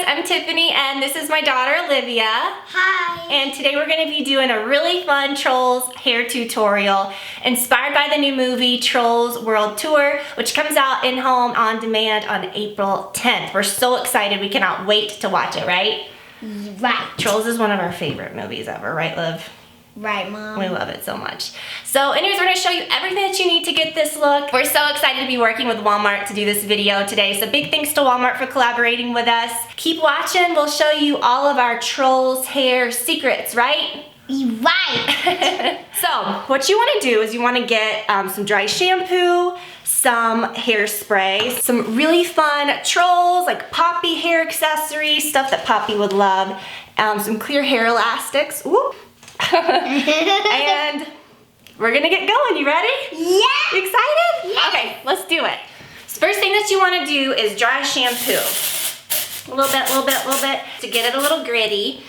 I'm Tiffany and this is my daughter Olivia. Hi. And today we're going to be doing a really fun Trolls hair tutorial inspired by the new movie Trolls World Tour, which comes out in home on demand on April 10th. We're so excited, we cannot wait to watch it, right? Right. Trolls is one of our favorite movies ever, right, Liv? Right, Mom. We love it so much. So anyways, we're gonna show you everything that you need to get this look. We're so excited to be working with Walmart to do this video today. So big thanks to Walmart for collaborating with us. Keep watching, we'll show you all of our Trolls hair secrets, right? Right. So what you wanna do is you wanna get some dry shampoo, some hairspray, some really fun Trolls, like Poppy hair accessories, stuff that Poppy would love, some clear hair elastics. Ooh. And we're gonna get going. You ready? Yeah. You excited? Yeah. Okay, let's do it. So first thing that you want to do is dry shampoo. A little bit to get it a little gritty.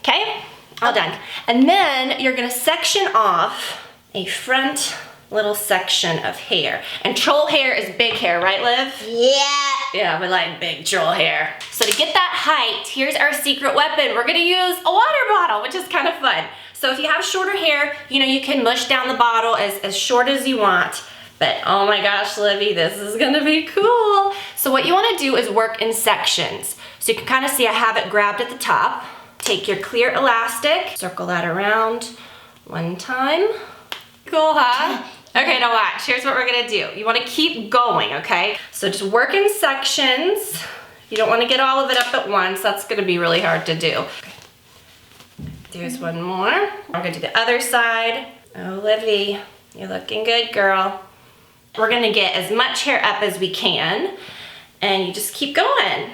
Okay, all done. And then you're gonna section off a front little section of hair. And troll hair is big hair, right, Liv? Yeah. Yeah, we like big troll hair. So to get that height, here's our secret weapon. We're gonna use a water bottle, which is kind of fun. So if you have shorter hair, you know, you can mush down the bottle as short as you want. But oh my gosh, Livy, this is gonna be cool. So what you wanna do is work in sections. So you can kind of see I have it grabbed at the top. Take your clear elastic, circle that around one time. Cool, huh? Okay, now watch. Here's what we're gonna do. You wanna keep going, okay? So just work in sections. You don't wanna get all of it up at once. That's gonna be really hard to do. There's one more. We're gonna do the other side. Oh, Livy, you're looking good, girl. We're gonna get as much hair up as we can, and you just keep going.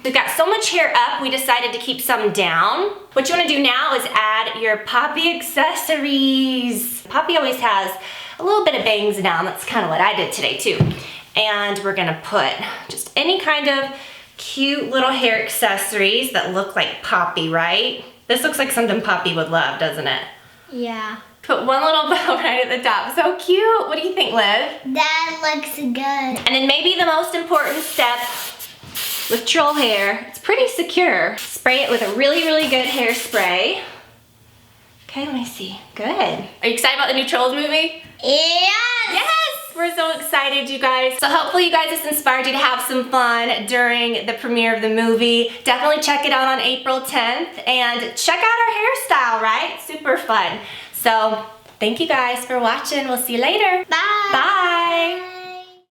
We've got so much hair up, we decided to keep some down. What you wanna do now is add your Poppy accessories. Poppy always has a little bit of bangs down. That's kind of what I did today too. And we're gonna put just any kind of cute little hair accessories that look like Poppy, right? This looks like something Poppy would love, doesn't it? Yeah. Put one little bow right at the top. So cute. What do you think, Liv? That looks good. And then maybe the most important step with troll hair, it's pretty secure. Spray it with a really, really good hairspray. Okay, let me see. Good. Are you excited about the new Trolls movie? Yes. Yes! We're so excited, you guys. So hopefully you guys this inspired you to have some fun during the premiere of the movie. Definitely check it out on April 10th and check out our hairstyle, right? Super fun. So thank you guys for watching. We'll see you later. Bye. Bye.